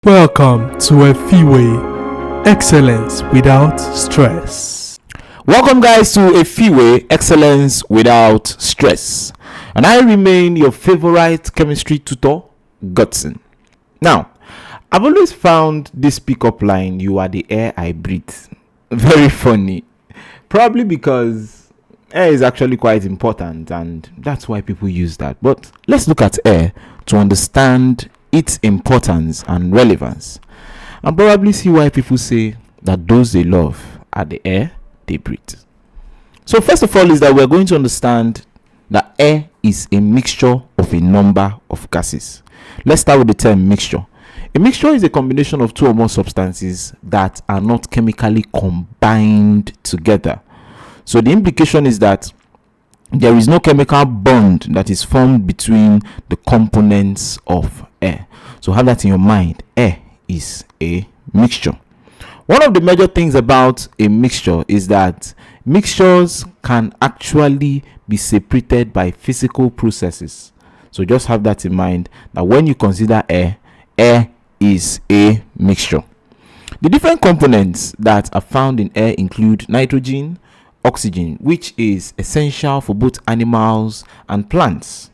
Welcome to Efiwe, excellence without stress. Welcome guys to Efiwe, excellence without stress. And I remain your favorite chemistry tutor, Godson. Now, I've always found this pickup line, "You are the air I breathe," very funny. Probably because air is actually quite important and that's why people use that. But let's look at air to understand its importance and relevance, and probably see why people say that those they love are the air they breathe. So first of all is that we're going to understand that air is a mixture of a number of gases. Let's start with the term mixture. A mixture is a combination of two or more substances that are not chemically combined together. So the implication is that there is no chemical bond that is formed between the components of air. So have that in your mind. Air is a mixture. One of the major things about a mixture is that mixtures can actually be separated by physical processes. So just have that in mind, that when you consider air, air is a mixture. The different components that are found in air include nitrogen, oxygen, which is essential for both animals and plants,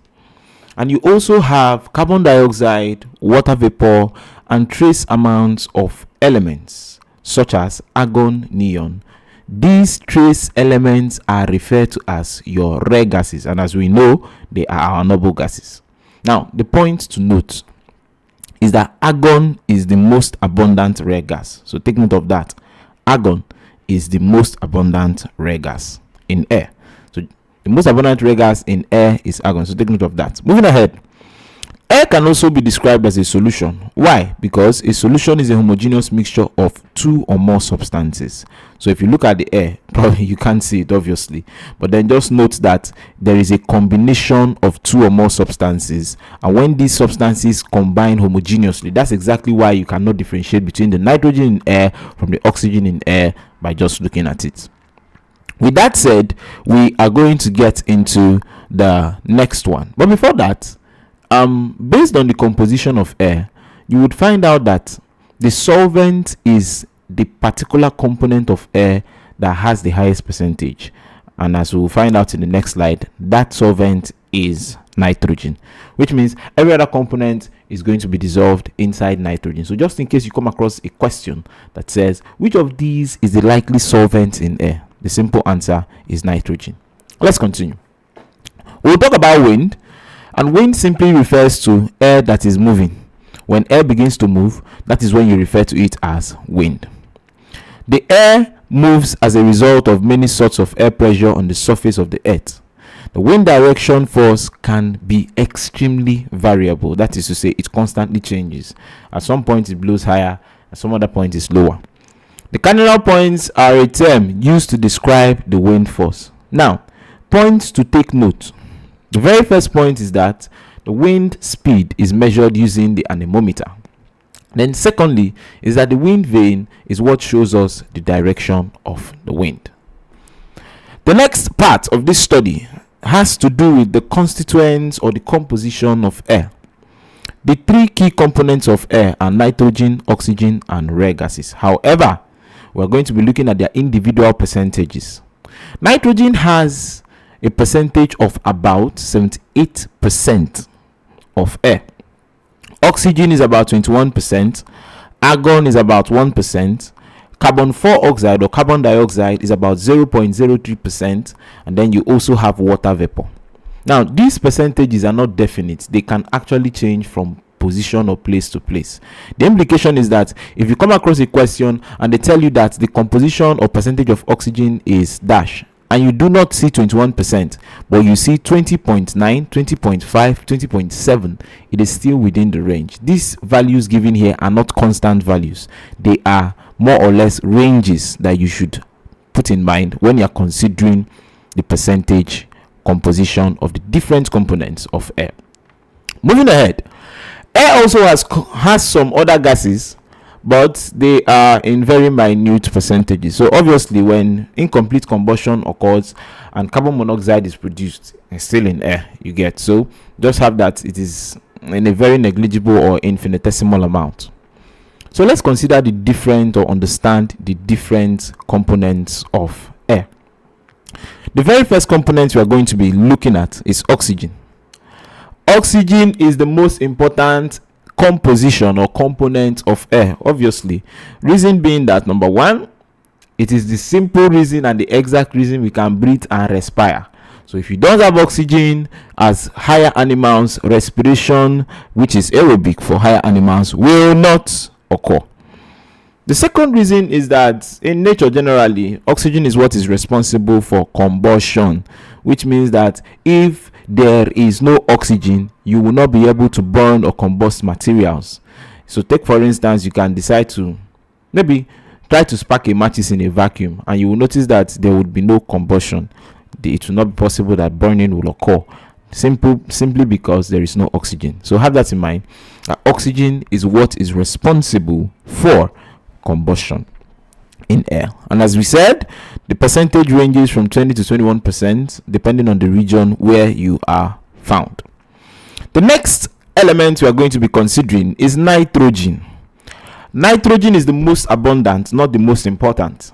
and you also have carbon dioxide, water vapor, and trace amounts of elements such as argon, neon. These trace elements are referred to as your rare gases, and as we know, they are our noble gases. Now, the point to note is that argon is the most abundant rare gas, so take note of that. Argon is the most abundant rare gas in air. So the most abundant rare gas in air is argon. So take note of that. Moving ahead, air can also be described as a solution. Why? Because a solution is a homogeneous mixture of two or more substances. So if you look at the air, probably you can't see it obviously, but then just note that there is a combination of two or more substances, and when these substances combine homogeneously, that's exactly why you cannot differentiate between the nitrogen in air from the oxygen in air by just looking at it. With that said, we are going to get into the next one, but before that, based on the composition of air, you would find out that the solvent is the particular component of air that has the highest percentage, and as we'll find out in the next slide, that solvent is nitrogen, which means every other component is going to be dissolved inside nitrogen. So just in case you come across a question that says which of these is the likely solvent in air, the simple answer is nitrogen. Let's continue. We'll talk about wind, and wind simply refers to air that is moving. When air begins to move, that is when you refer to it as wind. The air moves as a result of many sorts of air pressure on the surface of the earth. The wind direction force can be extremely variable. That is to say, it constantly changes. At some point it blows higher, at some other point it's lower. The cardinal points are a term used to describe the wind force. Now, points to take note. The very first point is that the wind speed is measured using the anemometer. Then secondly is that the wind vane is what shows us the direction of the wind. The next part of this study has to do with the constituents or the composition of air. The three key components of air are nitrogen, oxygen, and rare gases. However, we're going to be looking at their individual percentages. Nitrogen has a percentage of about 78% of air. Oxygen is about 21%, argon is about 1%, carbon dioxide or carbon dioxide is about 0.03%, and then you also have water vapor. Now, these percentages are not definite. They can actually change from position or place to place. The implication is that if you come across a question and they tell you that the composition or percentage of oxygen is dash, and you do not see 21%, but you see 20.9, 20.5, 20.7, it is still within the range. These values given here are not constant values. They are more or less ranges that you should put in mind when you are considering the percentage composition of the different components of air. Moving ahead, air also has some other gases, but they are in very minute percentages. So obviously, when incomplete combustion occurs and carbon monoxide is produced, it's still in air, you get. So just have that it is in a very negligible or infinitesimal amount. So let's consider the different, or understand the different components of air. The very first component we are going to be looking at is oxygen. Oxygen is the most important composition or component of air, obviously. Reason being that, number one, it is the simple reason and the exact reason we can breathe and respire. So if you don't have oxygen, as higher animals, respiration, which is aerobic for higher animals, will not occur. The second reason is that in nature generally, oxygen is what is responsible for combustion, which means that if there is no oxygen, you will not be able to burn or combust materials. So take for instance, you can decide to maybe try to spark a matches in a vacuum, and you will notice that there would be no combustion. It will not be possible that burning will occur, simply because there is no oxygen. So have that in mind, that oxygen is what is responsible for combustion in air. And as we said, the percentage ranges from 20 to 21% depending on the region where you are found. The next element we are going to be considering is nitrogen. Nitrogen is the most abundant, not the most important,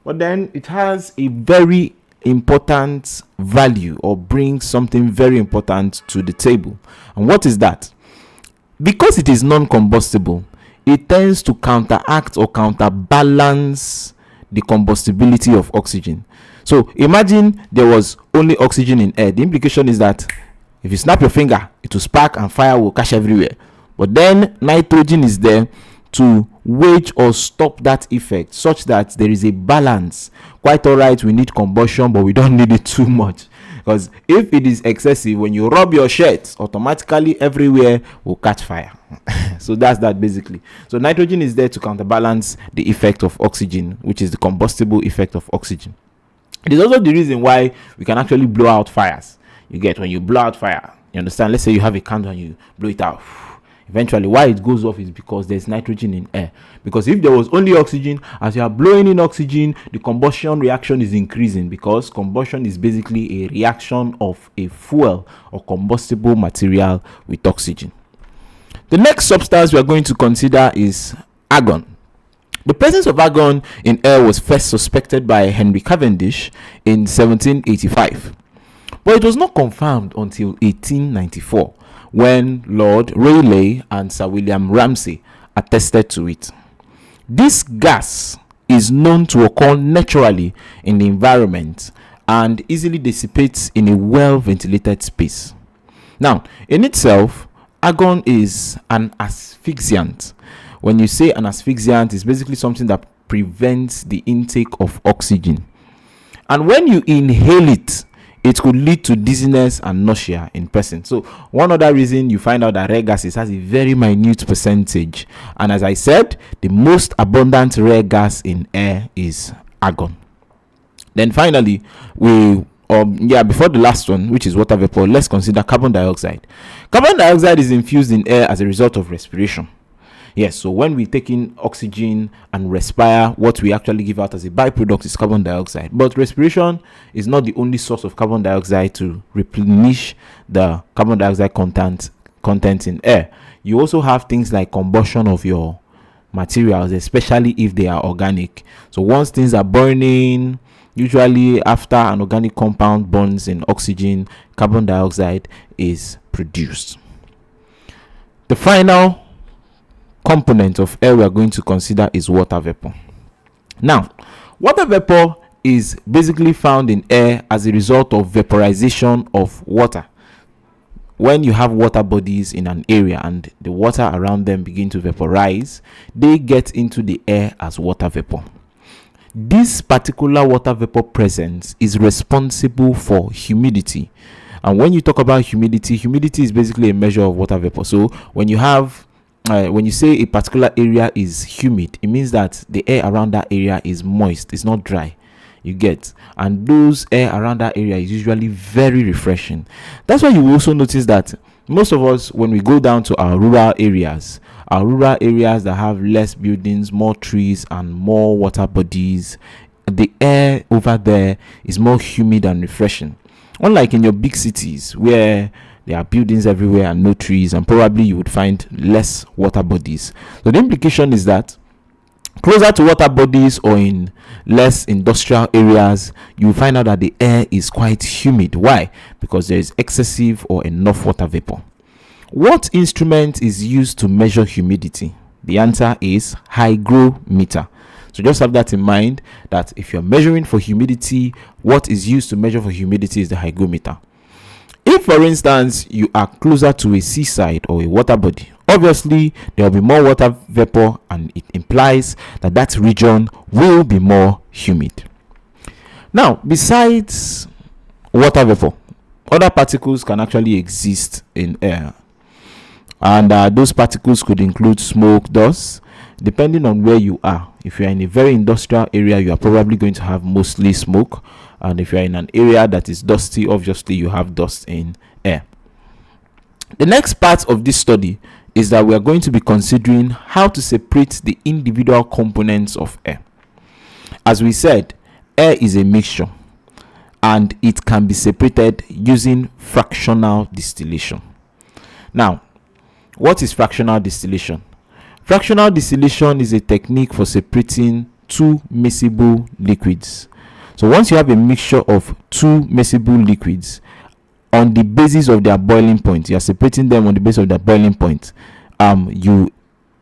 but then it has a very important value, or brings something very important to the table. And what is that? Because it is non-combustible, it tends to counteract or counterbalance the combustibility of oxygen. So imagine there was only oxygen in air. The implication is that if you snap your finger, it will spark and fire will catch everywhere. But then nitrogen is there to wage or stop that effect, such that there is a balance. Quite all right, we need combustion, but we don't need it too much, because if it is excessive, when you rub your shirt, automatically everywhere will catch fire. So that's that basically. So nitrogen is there to counterbalance the effect of oxygen, which is the combustible effect of oxygen. It is also the reason why we can actually blow out fires. You get, when you blow out fire, you understand, let's say you have a candle and you blow it out, eventually why it goes off is because there's nitrogen in air. Because if there was only oxygen, as you are blowing in oxygen, the combustion reaction is increasing, because combustion is basically a reaction of a fuel or combustible material with oxygen. The next substance we are going to consider is argon. The presence of argon in air was first suspected by Henry Cavendish in 1785, but it was not confirmed until 1894, when Lord Rayleigh and Sir William Ramsay attested to it. This gas is known to occur naturally in the environment and easily dissipates in a well-ventilated space. Now, in itself, argon is an asphyxiant. When you say an asphyxiant, it's basically something that prevents the intake of oxygen. And when you inhale it, it could lead to dizziness and nausea in person. So one other reason you find out that rare gases has a very minute percentage. And as I said, the most abundant rare gas in air is argon. Then finally, before the last one, which is water vapor, let's consider carbon dioxide. Carbon dioxide is infused in air as a result of respiration. Yes, so when we take in oxygen and respire, what we actually give out as a byproduct is carbon dioxide. But respiration is not the only source of carbon dioxide to replenish the carbon dioxide content in air. You also have things like combustion of your materials, especially if they are organic. So once things are burning, usually after an organic compound burns in oxygen, carbon dioxide is produced. The final component of air we are going to consider is water vapor. Now, water vapor is basically found in air as a result of vaporization of water. When you have water bodies in an area and the water around them begin to vaporize, they get into the air as water vapor. This particular water vapor presence is responsible for humidity. And when you talk about humidity is basically a measure of water vapor. So when you say a particular area is humid, it means that the air around that area is moist, it's not dry. You get, and those air around that area is usually very refreshing. That's why you will also notice that most of us, when we go down to our rural areas that have less buildings, more trees, and more water bodies, the air over there is more humid and refreshing. Unlike in your big cities where there are buildings everywhere and no trees, and probably you would find less water bodies. So the implication is that closer to water bodies or in less industrial areas, you will find out that the air is quite humid. Why? Because there is excessive or enough water vapor. What instrument is used to measure humidity? The answer is hygrometer. So just have that in mind, that if you're measuring for humidity, what is used to measure for humidity is the hygrometer. If, for instance, you are closer to a seaside or a water body, obviously there will be more water vapor, and it implies that that region will be more humid. Now, besides water vapor, other particles can actually exist in air, and those particles could include smoke, dust, depending on where you are. If you are in a very industrial area, you are probably going to have mostly smoke, and if you are in an area that is dusty, obviously you have dust in air. The next part of this study is that we are going to be considering how to separate the individual components of air. As we said, air is a mixture, and it can be separated using fractional distillation. Now, what is fractional distillation? Fractional distillation is a technique for separating two miscible liquids. So once you have a mixture of two miscible liquids, on the basis of their boiling point, you are separating them on the basis of their boiling point, you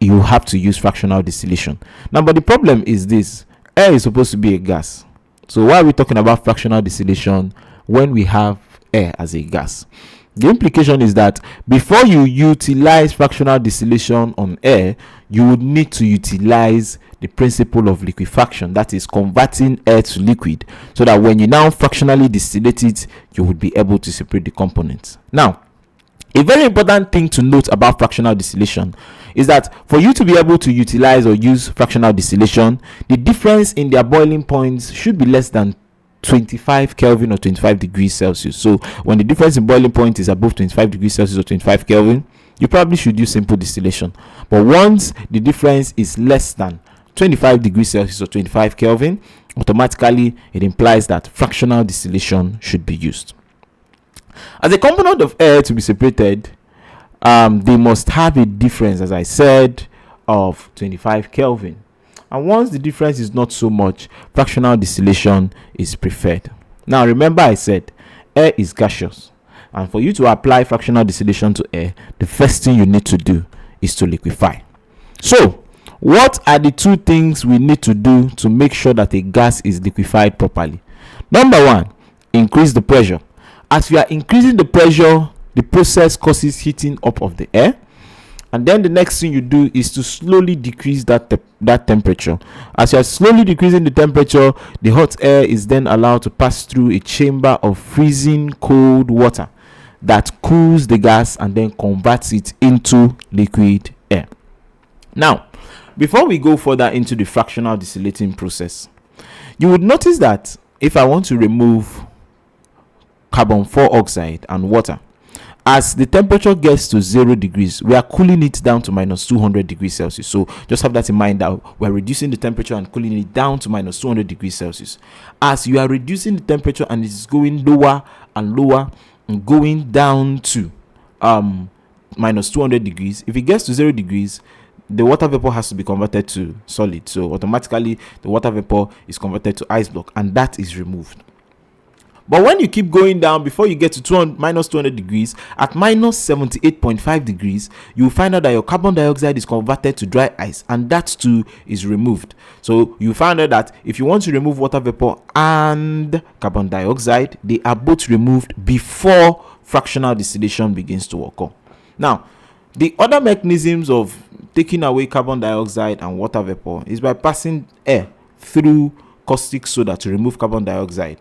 have to use fractional distillation. Now, but the problem is this: air is supposed to be a gas. So why are we talking about fractional distillation when we have air as a gas? The implication is that before you utilize fractional distillation on air, you would need to utilize the principle of liquefaction, that is converting air to liquid, so that when you now fractionally distillate it, you would be able to separate the components. Now, a very important thing to note about fractional distillation is that for you to be able to utilize or use fractional distillation, the difference in their boiling points should be less than 25 Kelvin or 25 degrees Celsius. So when the difference in boiling point is above 25 degrees Celsius or 25 Kelvin, you probably should use simple distillation. But once the difference is less than 25 degrees Celsius or 25 Kelvin, automatically it implies that fractional distillation should be used. As a component of air to be separated, they must have a difference, as I said, of 25 Kelvin. And once the difference is not so much, fractional distillation is preferred. Now, remember I said air is gaseous, and for you to apply fractional distillation to air, the first thing you need to do is to liquefy. So, what are the two things we need to do to make sure that a gas is liquefied properly? Number one, increase the pressure. As you are increasing the pressure, the process causes heating up of the air. And then the next thing you do is to slowly decrease that temperature. As you are slowly decreasing the temperature, the hot air is then allowed to pass through a chamber of freezing cold water that cools the gas and then converts it into liquid air. Now, before we go further into the fractional distillating process, you would notice that if I want to remove carbon dioxide and water, as the temperature gets to 0 degrees, we are cooling it down to minus 200 degrees Celsius. So just have that in mind, that we're reducing the temperature and cooling it down to minus 200 degrees Celsius. As you are reducing the temperature and it's going lower and lower and going down to minus 200 degrees, if it gets to 0 degrees, the water vapor has to be converted to solid. So automatically the water vapor is converted to ice block, and that is removed. But when you keep going down, before you get to minus 200 degrees, at minus 78.5 degrees, you will find out that your carbon dioxide is converted to dry ice, and that too is removed. So you find out that if you want to remove water vapor and carbon dioxide, they are both removed before fractional distillation begins to occur. Now, the other mechanisms of taking away carbon dioxide and water vapor is by passing air through caustic soda to remove carbon dioxide.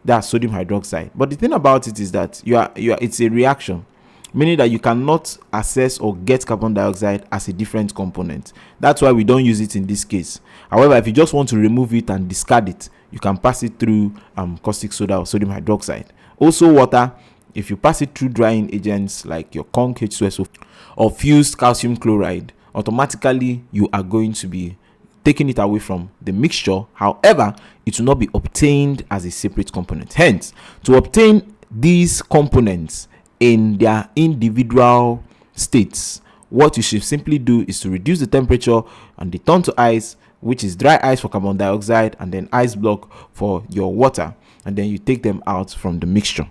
That's sodium hydroxide. But the thing about it is that it's a reaction, meaning that you cannot access or get carbon dioxide as a different component. That's why we don't use it in this case. However, if you just want to remove it and discard it, you can pass it through caustic soda or sodium hydroxide. Also water, if you pass it through drying agents like your conc H2SO or fused calcium chloride, automatically you are going to be taking it away from the mixture. However, it will not be obtained as a separate component. Hence, to obtain these components in their individual states, what you should simply do is to reduce the temperature and they turn to ice, which is dry ice for carbon dioxide, and then ice block for your water, and then you take them out from the mixture.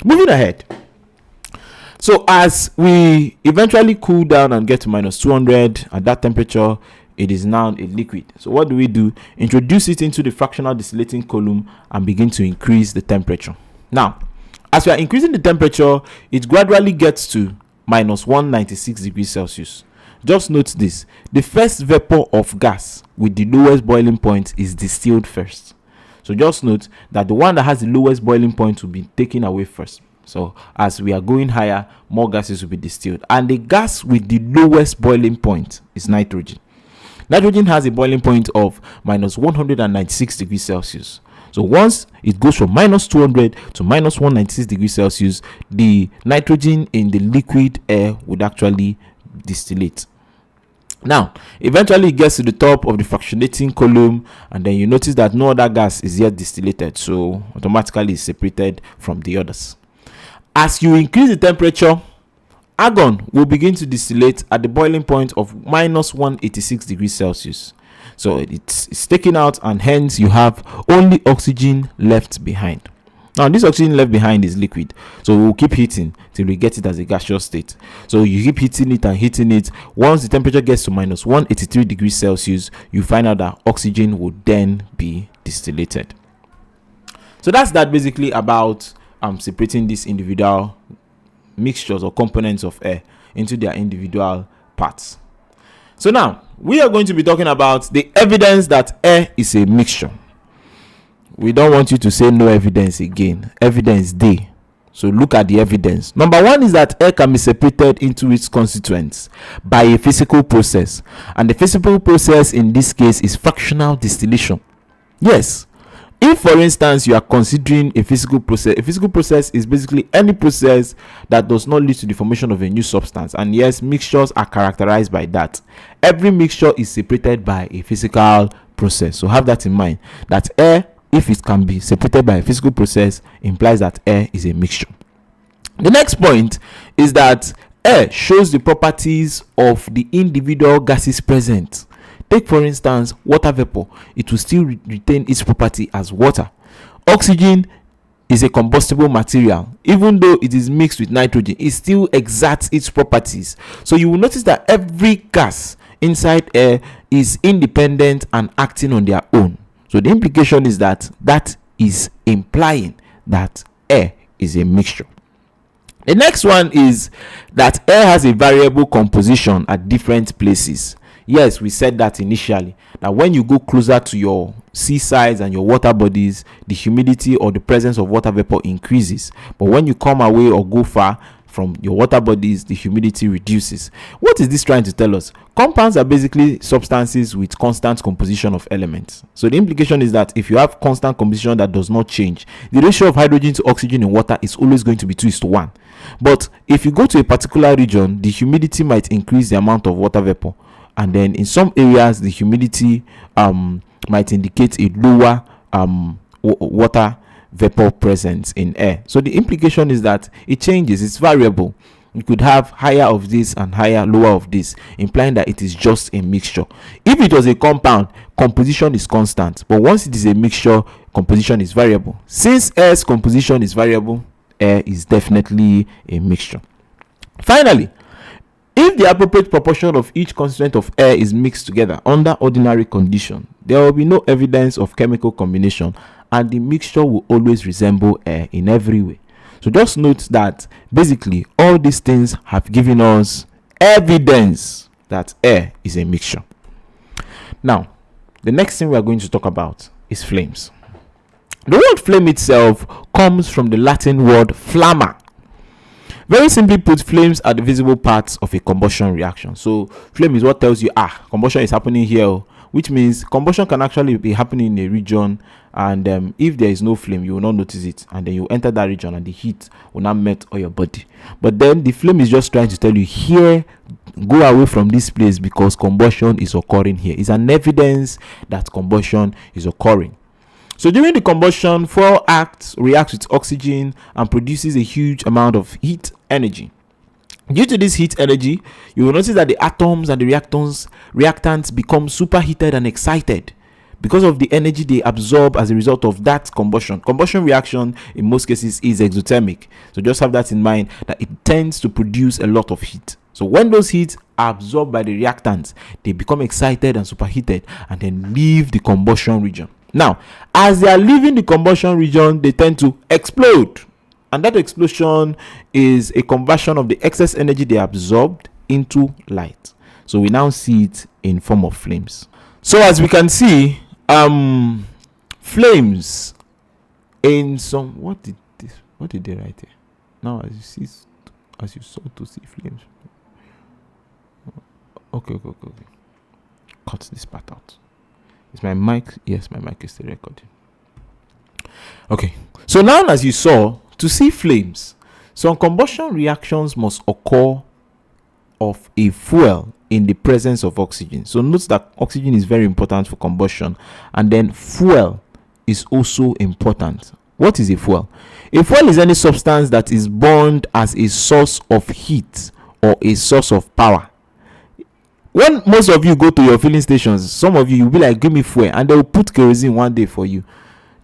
Moving ahead, so as we eventually cool down and get to minus 200 at that temperature, it is now a liquid. So what do? Introduce it into the fractional distillating column and begin to increase the temperature. Now, as we are increasing the temperature, it gradually gets to minus 196 degrees Celsius. Just note this: the first vapor of gas with the lowest boiling point is distilled first. So just note that the one that has the lowest boiling point will be taken away first. So as we are going higher, more gases will be distilled, and the gas with the lowest boiling point is nitrogen. Nitrogen has a boiling point of minus 196 degrees Celsius. So once it goes from minus 200 to minus 196 degrees Celsius, the nitrogen in the liquid air would actually distillate. Now, eventually it gets to the top of the fractionating column, and then you notice that no other gas is yet distillated, so automatically it's separated from the others. As you increase the temperature, argon will begin to distillate at the boiling point of minus 186 degrees Celsius. So it's taken out, and hence you have only oxygen left behind. Now this oxygen left behind is liquid, so we'll keep heating till we get it as a gaseous state. So you keep heating it and heating it. Once the temperature gets to minus 183 degrees Celsius, you find out that oxygen would then be distillated. So that's that basically about separating these individual mixtures or components of air into their individual parts. So now we are going to be talking about the evidence that air is a mixture. We don't want you to say no evidence again. Evidence day. So look at the evidence. Number one is that air can be separated into its constituents by a physical process, and the physical process in this case is fractional distillation. Yes. If, for instance, you are considering a physical process is basically any process that does not lead to the formation of a new substance. And yes, mixtures are characterized by that. Every mixture is separated by a physical process. So have that in mind, that air, if it can be separated by a physical process, implies that air is a mixture. The next point is that air shows the properties of the individual gases present. Take, for instance, water vapor. It will still retain its property as water. Oxygen is a combustible material. Even though it is mixed with nitrogen, it still exerts its properties. So you will notice that every gas inside air is independent and acting on their own. So the implication is that is implying that air is a mixture. The next one is that air has a variable composition at different places. Yes, we said that initially, that when you go closer to your seasides and your water bodies, the humidity or the presence of water vapor increases. But when you come away or go far from your water bodies, the humidity reduces. What is this trying to tell us? Compounds are basically substances with constant composition of elements. So the implication is that if you have constant composition that does not change, the ratio of hydrogen to oxygen in water is always going to be 2:1. But if you go to a particular region, the humidity might increase the amount of water vapor. And then in some areas, the humidity might indicate a lower water vapor presence in air. So the implication is that it changes, it's variable. You could have higher of this and lower of this, implying that it is just a mixture. If it was a compound, composition is constant, but once it is a mixture, composition is variable. Since air's composition is variable, air is definitely a mixture. Finally, if the appropriate proportion of each constituent of air is mixed together under ordinary conditions, there will be no evidence of chemical combination, and the mixture will always resemble air in every way. So just note that basically all these things have given us evidence that air is a mixture. Now, the next thing we are going to talk about is flames. The word flame itself comes from the Latin word flamma. Very simply put, flames are the visible parts of a combustion reaction. So flame is what tells you, combustion is happening here, which means combustion can actually be happening in a region, and if there is no flame, you will not notice it, and then you enter that region and the heat will not melt all your body. But then the flame is just trying to tell you, here, go away from this place because combustion is occurring here. It's an evidence that combustion is occurring. So during the combustion, fuel reacts with oxygen and produces a huge amount of heat energy. Due to this heat energy, you will notice that the atoms and the reactants become superheated and excited because of the energy they absorb as a result of that combustion. Combustion reaction in most cases is exothermic. So just have that in mind, that it tends to produce a lot of heat. So when those heats are absorbed by the reactants, they become excited and superheated and then leave the combustion region. Now, as they are leaving the combustion region, they tend to explode. And that explosion is a conversion of the excess energy they absorbed into light. So we now see it in form of flames. So as we can see, flames in some, what did they write here? Now as you saw to see flames. Okay. Cut this part out. Is my mic? Yes, my mic is still recording. Okay. So now as you saw, to see flames, some combustion reactions must occur of a fuel in the presence of oxygen. So note that oxygen is very important for combustion, and then fuel is also important. What is a fuel? A fuel is any substance that is burned as a source of heat or a source of power. When most of you go to your filling stations, some of you will be like, give me fuel, and they will put kerosene one day for you.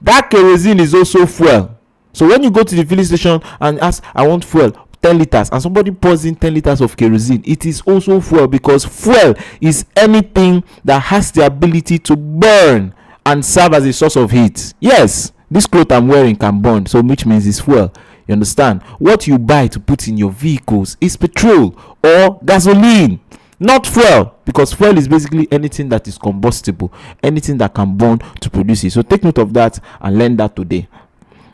That kerosene is also fuel. So when you go to the filling station and ask, I want fuel, 10 liters, and somebody pours in 10 liters of kerosene, it is also fuel, because fuel is anything that has the ability to burn and serve as a source of heat. Yes, this cloth I'm wearing can burn, so which means it's fuel. You understand? What you buy to put in your vehicles is petrol or gasoline, not fuel, because fuel is basically anything that is combustible, anything that can burn to produce it. So take note of that and learn that today.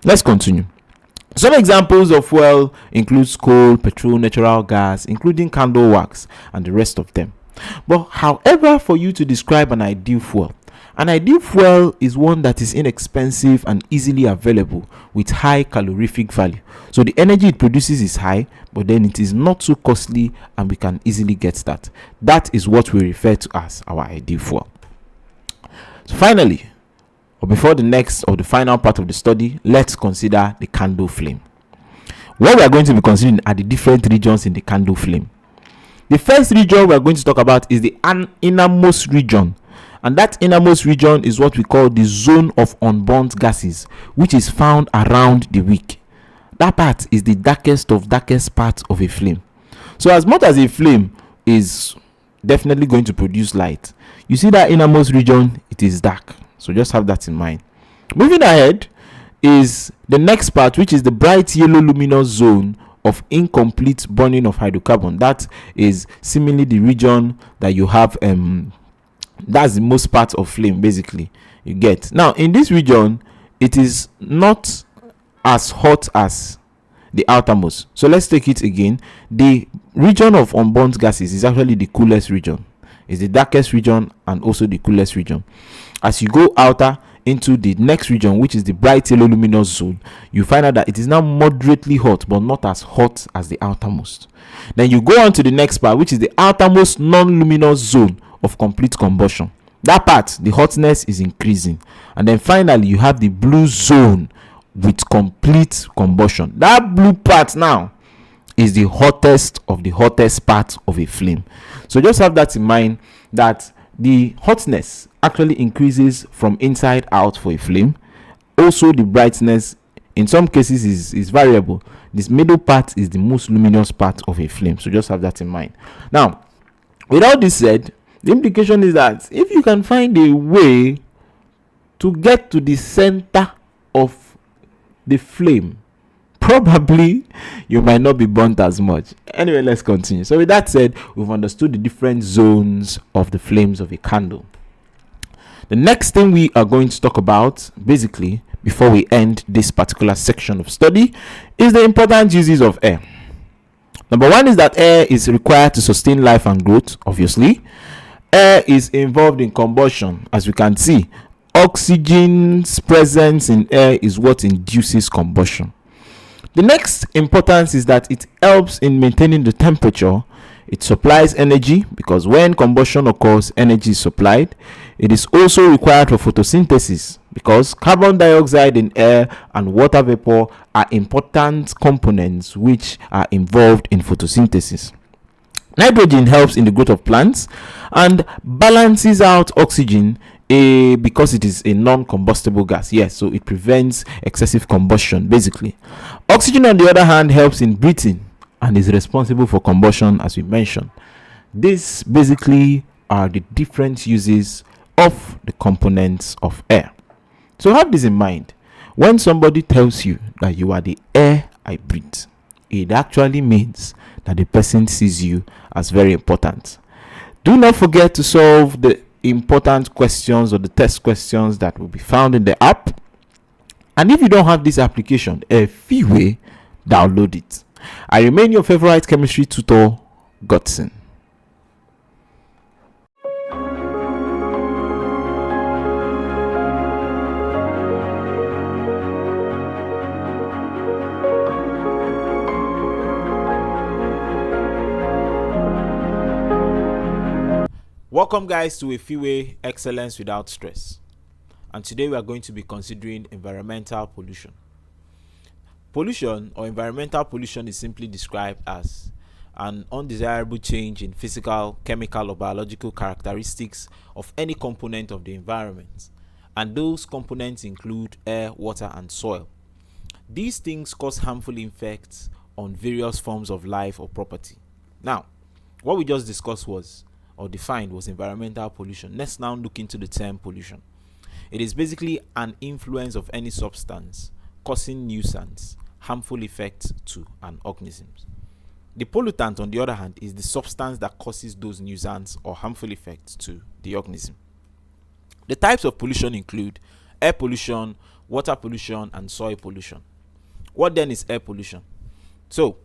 Let's continue. Some examples of fuel includes coal, petrol, natural gas, including candle wax and the rest of them. But however, for you to describe an ideal fuel is one that is inexpensive and easily available with high calorific value. So the energy it produces is high, but then it is not so costly and we can easily get that. That is what we refer to as our ideal fuel. So finally, or before the next or the final part of the study, let's consider the candle flame. What we are going to be considering are the different regions in the candle flame. The first region we are going to talk about is the innermost region, and that innermost region is what we call the zone of unburnt gases, which is found around the wick. That part is the darkest part of a flame. So as much as a flame is definitely going to produce light, you see that innermost region, it is dark. So just have that in mind. Moving ahead is the next part, which is the bright yellow luminous zone of incomplete burning of hydrocarbon. That is seemingly the region that you have, that's the most part of flame basically, you get. Now in this region, it is not as hot as the outermost. So let's take it again. The region of unburnt gases is actually the coolest region. It's the darkest region and also the coolest region. As you go outer into the next region, which is the bright yellow luminous zone, you find out that it is now moderately hot, but not as hot as the outermost. Then you go on to the next part, which is the outermost non-luminous zone of complete combustion. That part, the hotness is increasing. And then finally, you have the blue zone with complete combustion. That blue part now is the hottest of the hottest part of a flame. So just have that in mind, that the hotness actually increases from inside out for a flame. Also the brightness in some cases is variable. This middle part is the most luminous part of a flame. So just have that in mind. Now, with all this said, the implication is that if you can find a way to get to the center of the flame, probably you might not be burnt as much. Anyway, let's continue. So with that said, we've understood the different zones of the flames of a candle. The next thing we are going to talk about, basically, before we end this particular section of study, is the important uses of air. Number one is that air is required to sustain life and growth, obviously. Air is involved in combustion, as we can see. Oxygen's presence in air is what induces combustion. The next importance is that it helps in maintaining the temperature. It supplies energy, because when combustion occurs, energy is supplied. It is also required for photosynthesis, because carbon dioxide in air and water vapor are important components which are involved in photosynthesis. Nitrogen helps in the growth of plants and balances out oxygen because it is a non-combustible gas. Yes, so it prevents excessive combustion basically. Oxygen, on the other hand, helps in breathing and is responsible for combustion, as we mentioned. These basically are the different uses of the components of air. So have this in mind. When somebody tells you that you are the air I breathe, it actually means that the person sees you as very important. Do not forget to solve the important questions or the test questions that will be found in the app. And if you don't have this application, Efiwe, download it. I remain your favorite chemistry tutor, Godson. Welcome guys to Efiwe Excellence Without Stress, and today we are going to be considering environmental pollution. Pollution or environmental pollution is simply described as an undesirable change in physical, chemical or biological characteristics of any component of the environment, and those components include air, water and soil. These things cause harmful effects on various forms of life or property. Now, what we just discussed was defined was environmental pollution. Let's now look into the term pollution. It is basically an influence of any substance causing nuisance, harmful effects to an organism. The pollutant, on the other hand, is the substance that causes those nuisance or harmful effects to the organism. The types of pollution include air pollution, water pollution and soil pollution. What then is air pollution? So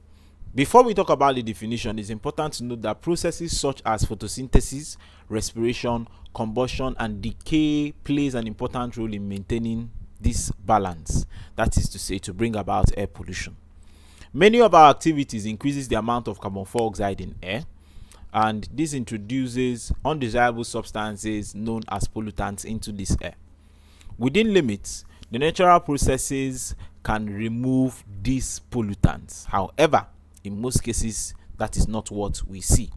before we talk about the definition, it's important to note that processes such as photosynthesis, respiration, combustion, and decay plays an important role in maintaining this balance. That is to say, to bring about air pollution. Many of our activities increases the amount of carbon dioxide in air, and this introduces undesirable substances known as pollutants into this air. Within limits, the natural processes can remove these pollutants. However, in most cases, that is not what we see.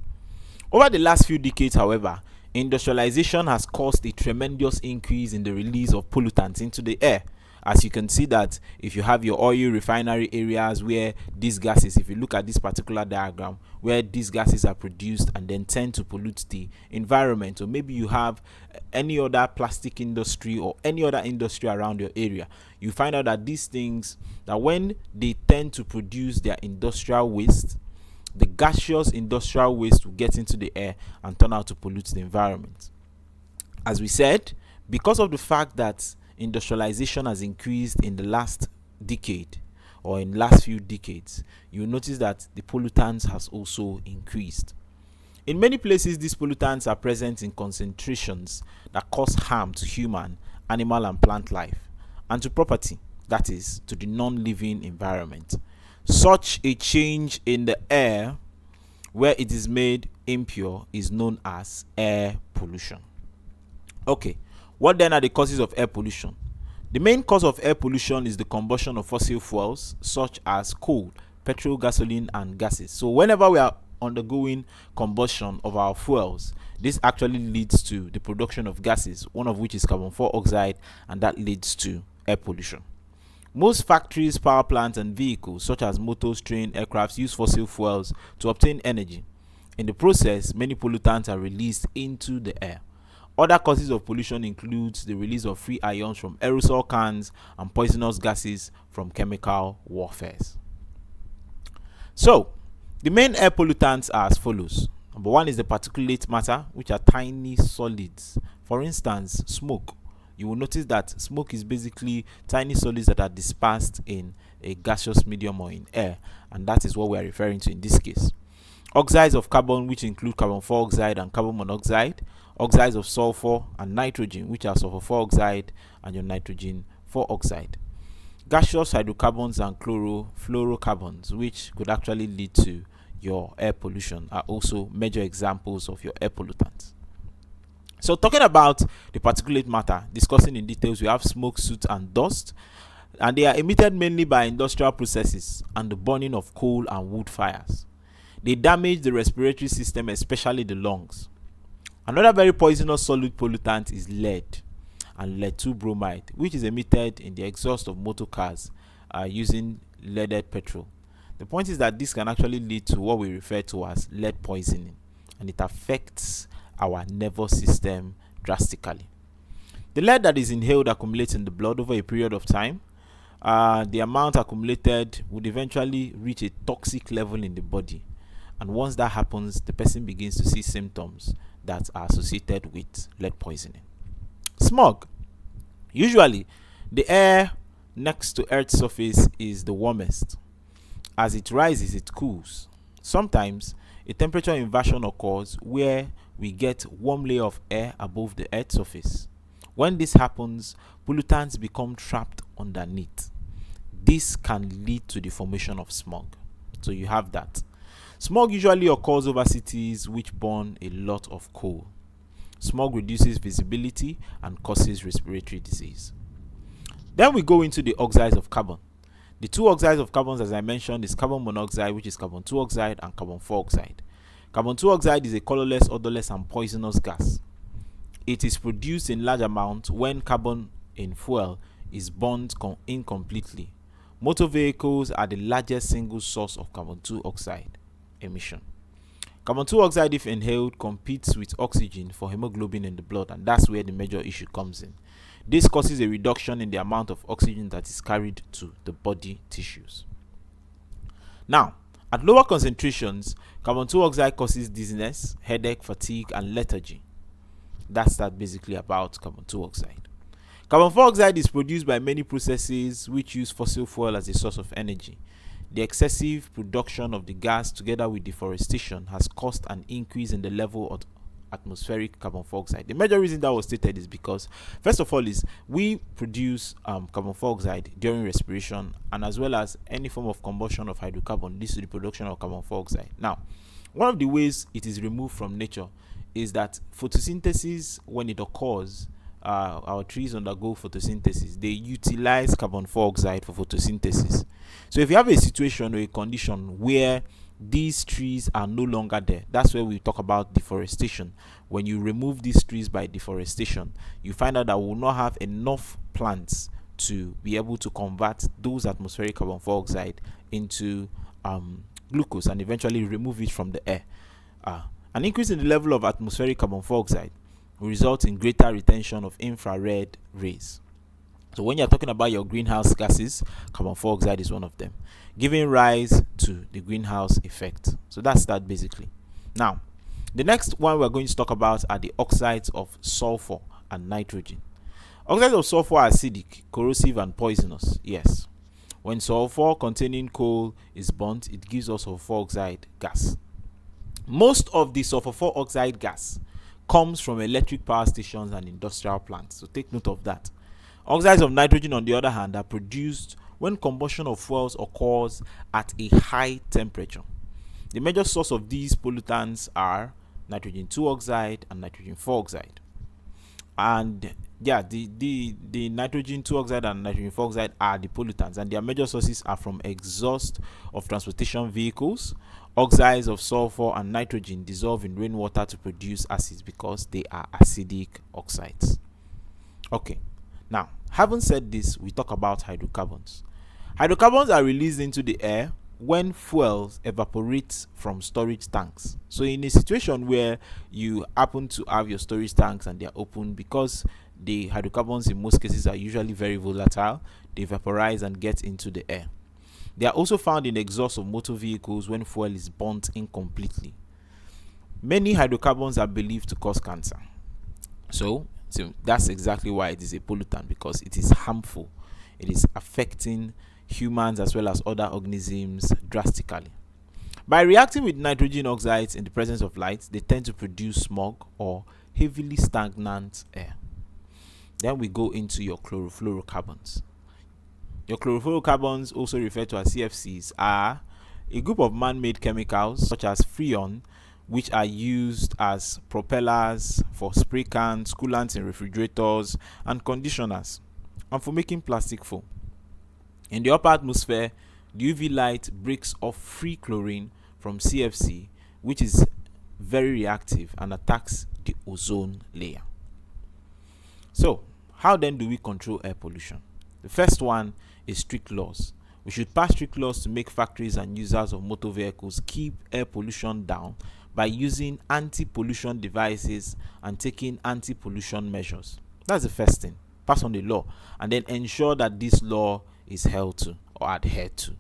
Over the last few decades, however, industrialization has caused a tremendous increase in the release of pollutants into the air. As you can see that if you have your oil refinery areas where these gases, if you look at this particular diagram, where these gases are produced and then tend to pollute the environment, or maybe you have any other plastic industry or any other industry around your area, you find out that these things, that when they tend to produce their industrial waste, the gaseous industrial waste will get into the air and turn out to pollute the environment. As we said, because of the fact that industrialization has increased in the last decade or in last few decades, you notice that the pollutants has also increased. In many places, these pollutants are present in concentrations that cause harm to human, animal and plant life, and to property, that is, to the non-living environment. Such a change in the air where it is made impure is known as air pollution. Okay, what then are the causes of air pollution? The main cause of air pollution is the combustion of fossil fuels such as coal, petrol, gasoline and gases. So whenever we are undergoing combustion of our fuels, this actually leads to the production of gases, one of which is carbon dioxide, and that leads to air pollution. Most factories, power plants and vehicles such as motors, trains, aircrafts use fossil fuels to obtain energy. In the process, many pollutants are released into the air. Other causes of pollution includes the release of free ions from aerosol cans and poisonous gases from chemical warfare. So, the main air pollutants are as follows. Number one is the particulate matter, which are tiny solids. For instance, smoke. You will notice that smoke is basically tiny solids that are dispersed in a gaseous medium or in air, and that is what we are referring to in this case. Oxides of carbon, which include carbon dioxide and carbon monoxide. Oxides of sulfur and nitrogen, which are sulfur dioxide and your nitrogen oxide. Gaseous hydrocarbons and chlorofluorocarbons, which could actually lead to your air pollution, are also major examples of your air pollutants. So talking about the particulate matter, discussing in details, we have smoke, soot and dust, and they are emitted mainly by industrial processes and the burning of coal and wood fires. They damage the respiratory system, especially the lungs. Another very poisonous solid pollutant is lead and lead 2 bromide, which is emitted in the exhaust of motor cars using leaded petrol. The point is that this can actually lead to what we refer to as lead poisoning, and it affects our nervous system drastically. The lead that is inhaled accumulates in the blood over a period of time. The amount accumulated would eventually reach a toxic level in the body, and once that happens, the person begins to see symptoms that are associated with lead poisoning. Smog. Usually, the air next to Earth's surface is the warmest. As it rises, it cools. Sometimes, a temperature inversion occurs where we get warm layer of air above the Earth's surface. When this happens, pollutants become trapped underneath. This can lead to the formation of smog. So you have that. Smog usually occurs over cities which burn a lot of coal. Smog reduces visibility and causes respiratory disease. Then we go into the oxides of carbon. The 2 oxides of carbon, as I mentioned, is carbon monoxide, which is carbon 2 oxide, and carbon 4 oxide. Carbon 2 oxide is a colorless, odorless, and poisonous gas. It is produced in large amounts when carbon in fuel is burned incompletely. Motor vehicles are the largest single source of carbon 2 oxide emission. Carbon 2 oxide, if inhaled, competes with oxygen for hemoglobin in the blood, and that's where the major issue comes in. This causes a reduction in the amount of oxygen that is carried to the body tissues. Now, at lower concentrations, carbon 2 oxide causes dizziness, headache, fatigue, and lethargy. That's that basically about carbon 2 oxide. Carbon 4 oxide is produced by many processes which use fossil fuel as a source of energy. The excessive production of the gas together with deforestation has caused an increase in the level of atmospheric carbon 4 oxide. The major reason that was stated is because, first of all, is we produce carbon 4 oxide during respiration, and as well as any form of combustion of hydrocarbon leads to the production of carbon 4 oxide. Now, one of the ways it is removed from nature is that photosynthesis, when it occurs, our trees undergo photosynthesis. They utilize carbon 4 oxide for photosynthesis. So if you have a situation or a condition where these trees are no longer there, that's where we talk about deforestation. When you remove these trees by deforestation, you find out that we will not have enough plants to be able to convert those atmospheric carbon 4 oxide into glucose and eventually remove it from the air. An increase in the level of atmospheric carbon 4 oxide will result in greater retention of infrared rays. So when you're talking about your greenhouse gases, carbon 4 oxide is one of them, giving rise to the greenhouse effect. So that's that basically. Now, the next one we're going to talk about are the oxides of sulfur and nitrogen. Oxides of sulfur are acidic, corrosive, and poisonous. Yes. When sulfur containing coal is burnt, it gives us sulfur 4 oxide gas. Most of the sulfur 4 oxide gas comes from electric power stations and industrial plants. So take note of that. Oxides of nitrogen, on the other hand, are produced when combustion of fuels occurs at a high temperature. The major source of these pollutants are nitrogen 2 oxide and nitrogen 4 oxide. And yeah, the nitrogen 2 oxide and nitrogen 4 oxide are the pollutants, and their major sources are from exhaust of transportation vehicles. Oxides of sulfur and nitrogen dissolve in rainwater to produce acids because they are acidic oxides. Okay, now having said this, we talk about hydrocarbons. Hydrocarbons are released into the air when fuels evaporate from storage tanks. So in a situation where you happen to have your storage tanks and they are open, because the hydrocarbons in most cases are usually very volatile, they vaporize and get into the air. They are also found in exhaust of motor vehicles when fuel is burnt incompletely. Many hydrocarbons are believed to cause cancer. So that's exactly why it is a pollutant, because it is harmful. It is affecting humans as well as other organisms drastically. By reacting with nitrogen oxides in the presence of light, they tend to produce smog or heavily stagnant air. Then we go into your chlorofluorocarbons. Your chlorofluorocarbons, also referred to as CFCs, are a group of man-made chemicals such as freon, which are used as propellers for spray cans, coolants in refrigerators, and conditioners, and for making plastic foam. In the upper atmosphere, the UV light breaks off free chlorine from CFC, which is very reactive and attacks the ozone layer. So, how then do we control air pollution? The first one is strict laws. We should pass strict laws to make factories and users of motor vehicles keep air pollution down by using anti-pollution devices and taking anti-pollution measures. That's the first thing. Pass on the law and then ensure that this law is held to or adhered to.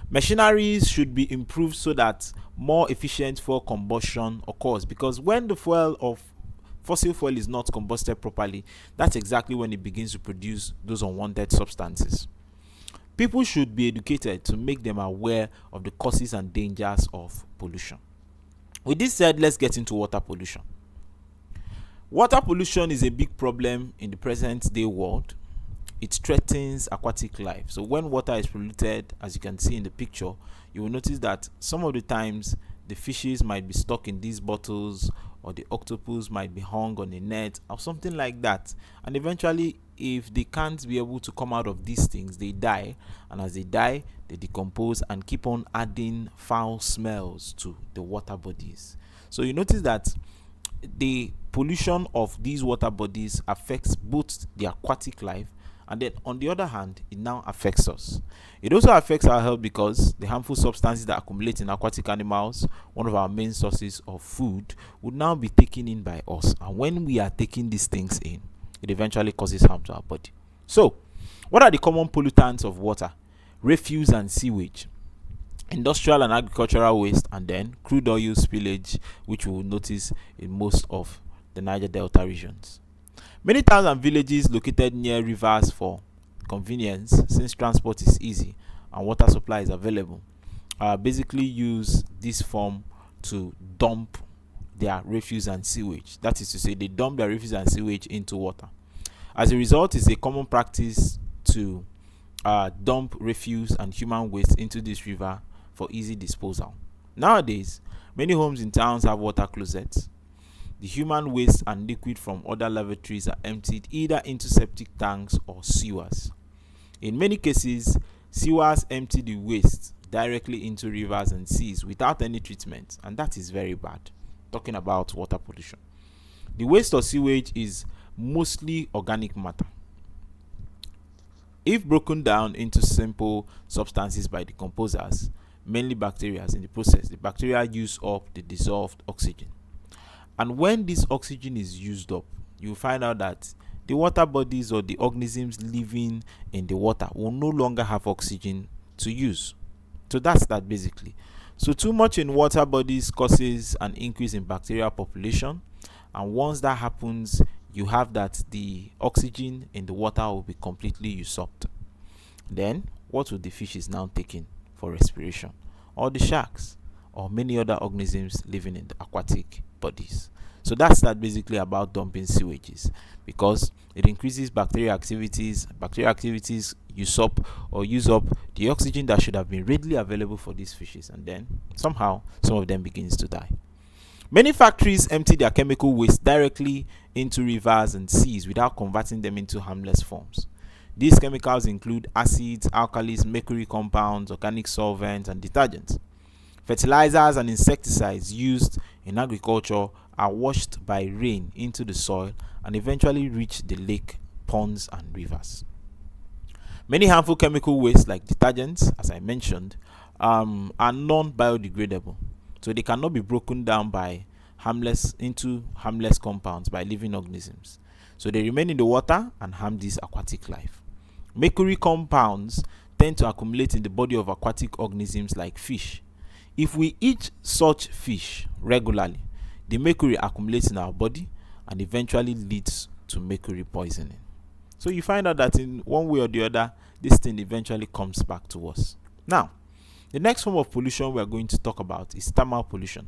Machineries should be improved so that more efficient fuel combustion occurs, because when the fossil fuel is not combusted properly, that's exactly when it begins to produce those unwanted substances. People should be educated to make them aware of the causes and dangers of pollution. With this said, let's get into water pollution. Water pollution is a big problem in the present day world. It threatens aquatic life. So when water is polluted, as you can see in the picture, you will notice that some of the times the fishes might be stuck in these bottles, or the octopus might be hung on a net or something like that, and eventually if they can't be able to come out of these things, they die, and as they die, they decompose and keep on adding foul smells to the water bodies. So you notice that the pollution of these water bodies affects both the aquatic life, and then on the other hand, it now affects us. It also affects our health because the harmful substances that accumulate in aquatic animals, one of our main sources of food, would now be taken in by us, and when we are taking these things in, it eventually causes harm to our body. So what are the common pollutants of water? Refuse and sewage, industrial and agricultural waste, and then crude oil spillage, which we will notice in most of the Niger Delta regions. Many towns and villages located near rivers, for convenience, since transport is easy and water supply is available, basically use this form to dump their refuse and sewage. That is to say, they dump their refuse and sewage into water. As a result, it's a common practice to dump refuse and human waste into this river for easy disposal. Nowadays, many homes in towns have water closets. The human waste and liquid from other lavatories are emptied either into septic tanks or sewers. In many cases, sewers empty the waste directly into rivers and seas without any treatment, and that is very bad. Talking about water pollution, the waste or sewage is mostly organic matter. If broken down into simple substances by decomposers, mainly bacteria, in the process, the bacteria use up the dissolved oxygen. And when this oxygen is used up, you find out that the water bodies or the organisms living in the water will no longer have oxygen to use. So that's that basically. So too much in water bodies causes an increase in bacterial population, and once that happens, you have that the oxygen in the water will be completely usurped. Then what will the fishes now take in for respiration? Or the sharks, or many other organisms living in the aquatic bodies. So that's that basically about dumping sewages, because it increases bacterial activities. Bacterial activities usurp or use up the oxygen that should have been readily available for these fishes, and then somehow some of them begins to die. Many factories empty their chemical waste directly into rivers and seas without converting them into harmless forms. These chemicals include acids, alkalis, mercury compounds, organic solvents, and detergents. Fertilizers and insecticides used in agriculture are washed by rain into the soil and eventually reach the lake, ponds, and rivers. Many harmful chemical wastes, like detergents, as I mentioned, are non-biodegradable, so they cannot be broken down by harmless compounds by living organisms. So they remain in the water and harm this aquatic life. Mercury compounds tend to accumulate in the body of aquatic organisms like fish. If we eat such fish regularly, the mercury accumulates in our body and eventually leads to mercury poisoning. So you find out that in one way or the other, this thing eventually comes back to us. Now, the next form of pollution we are going to talk about is thermal pollution.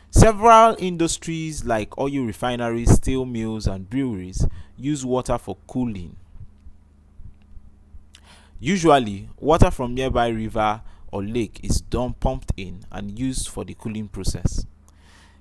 Several industries like oil refineries, steel mills, and breweries use water for cooling. Usually, water from nearby river or lake is pumped in and used for the cooling process.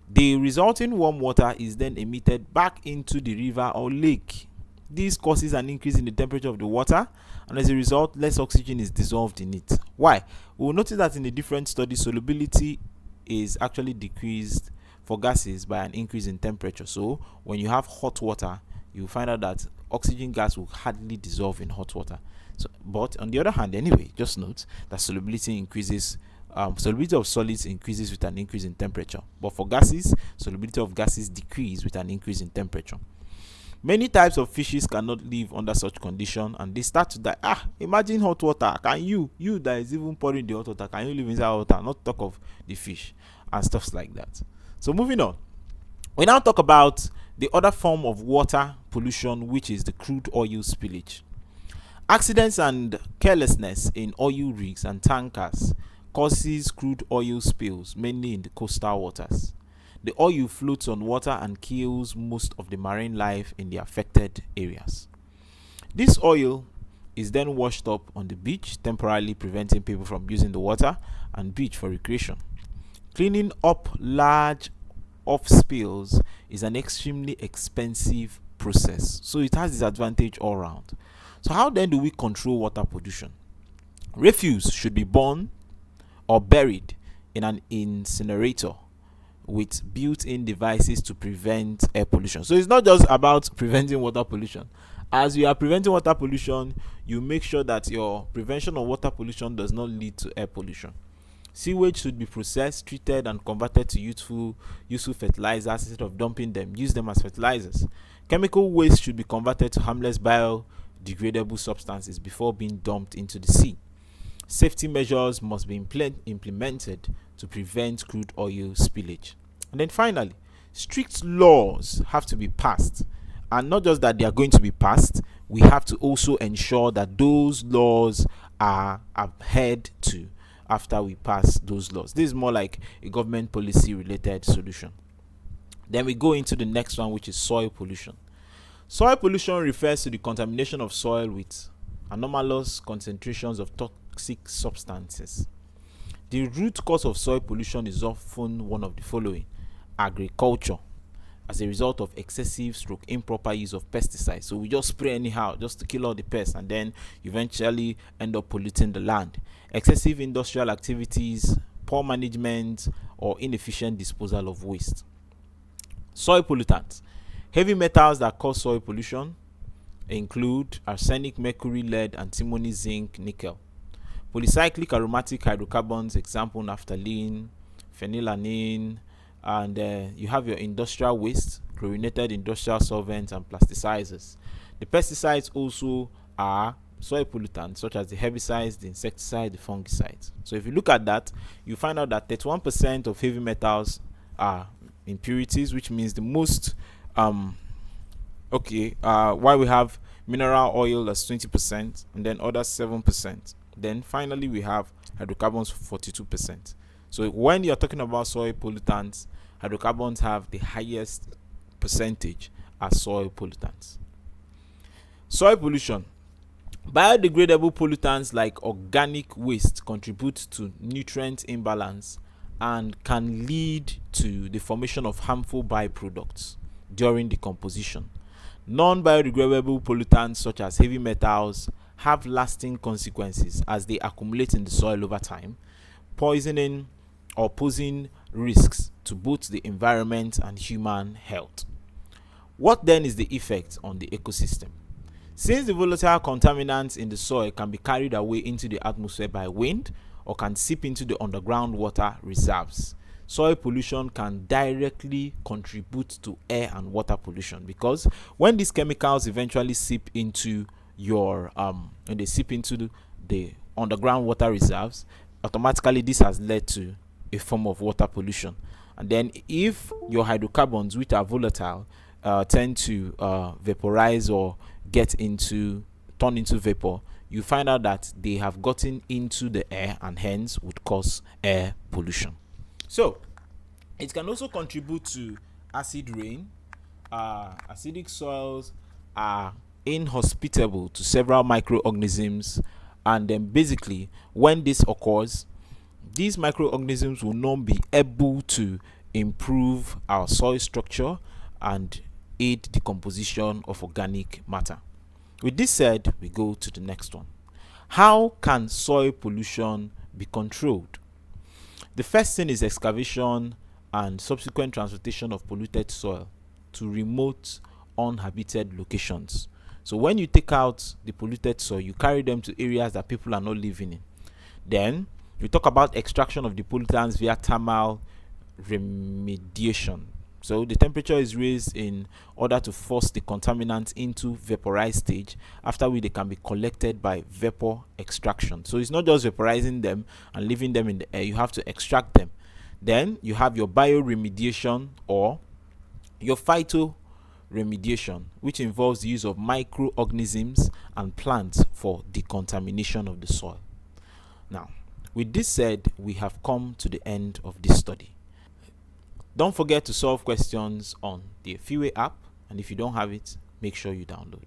The resulting warm water is then emitted back into the river or lake. This causes an increase in the temperature of the water, and as a result, less oxygen is dissolved in it. Why? We will notice that in the different studies, solubility is actually decreased for gases by an increase in temperature. So when you have hot water, you will find out that oxygen gas will hardly dissolve in hot water. So, but on the other hand, anyway, just note that solubility increases. Solubility of solids increases with an increase in temperature, but for gases, solubility of gases decrease with an increase in temperature. Many types of fishes cannot live under such condition, and they start to die. Imagine hot water. Can you that is even pouring the hot water, can you live inside water? Not talk of the fish and stuffs like that. So moving on, we now talk about the other form of water pollution, which is the crude oil spillage. Accidents and carelessness in oil rigs and tankers causes crude oil spills, mainly in the coastal waters. The oil floats on water and kills most of the marine life in the affected areas. This oil is then washed up on the beach, temporarily preventing people from using the water and beach for recreation. Cleaning up large off spills is an extremely expensive process, so it has disadvantage all around. So how then do we control water pollution? Refuse should be burned or buried in an incinerator with built-in devices to prevent air pollution. So it's not just about preventing water pollution. As you are preventing water pollution, you make sure that your prevention of water pollution does not lead to air pollution. Sewage should be processed, treated, and converted to useful fertilizers. Instead of dumping them, use them as fertilizers. Chemical waste should be converted to harmless biodegradable substances before being dumped into the sea. Safety measures must be implemented to prevent crude oil spillage. And then finally, strict laws have to be passed. And not just that they are going to be passed, we have to also ensure that those laws are adhered to after we pass those laws. This is more like a government policy related solution. Then we go into the next one, which is soil pollution. Soil pollution refers to the contamination of soil with anomalous concentrations of toxic substances. The root cause of soil pollution is often one of the following: agriculture, as a result of excessive improper use of pesticides. So we just spray anyhow just to kill all the pests, and then eventually end up polluting the land. Excessive industrial activities, poor management, or inefficient disposal of waste. Soil pollutants. Heavy metals that cause soil pollution include arsenic, mercury, lead, antimony, zinc, nickel. Polycyclic aromatic hydrocarbons, example naphthalene, phenylalanine, and you have your industrial waste, chlorinated industrial solvents, and plasticizers. The pesticides also are soil pollutants, such as the herbicides, the insecticides, the fungicides. So if you look at that, you find out that 31% of heavy metals are impurities, which means the most while we have mineral oil as 20%, and then others 7%. Then finally we have hydrocarbons 42%. So when you're talking about soil pollutants, hydrocarbons have the highest percentage as soil pollutants. Soil pollution. Biodegradable pollutants like organic waste contribute to nutrient imbalance and can lead to the formation of harmful byproducts during decomposition. Non-biodegradable pollutants such as heavy metals have lasting consequences as they accumulate in the soil over time, poisoning or posing risks to both the environment and human health. What then is the effect on the ecosystem? Since the volatile contaminants in the soil can be carried away into the atmosphere by wind or can seep into the underground water reserves, soil pollution can directly contribute to air and water pollution, because when these chemicals eventually seep into the underground water reserves, automatically this has led to a form of water pollution. And then if your hydrocarbons, which are volatile, tend to vaporize or turn into vapor, you find out that they have gotten into the air and hence would cause air pollution. So it can also contribute to acid rain. Acidic soils are inhospitable to several microorganisms, and then basically when this occurs, these microorganisms will not be able to improve our soil structure and aid the composition of organic matter. With this said, we go to the next one. How can soil pollution be controlled? The first thing is excavation and subsequent transportation of polluted soil to remote uninhabited locations. So when you take out the polluted soil, you carry them to areas that people are not living in. Then we talk about extraction of the pollutants via thermal remediation. So the temperature is raised in order to force the contaminants into vaporized stage, after which they can be collected by vapor extraction. So it's not just vaporizing them and leaving them in the air, you have to extract them. Then you have your bioremediation or your phytoremediation, which involves the use of microorganisms and plants for decontamination of the soil. Now, with this said, we have come to the end of this study. Don't forget to solve questions on the Efiwe app, and if you don't have it, make sure you download.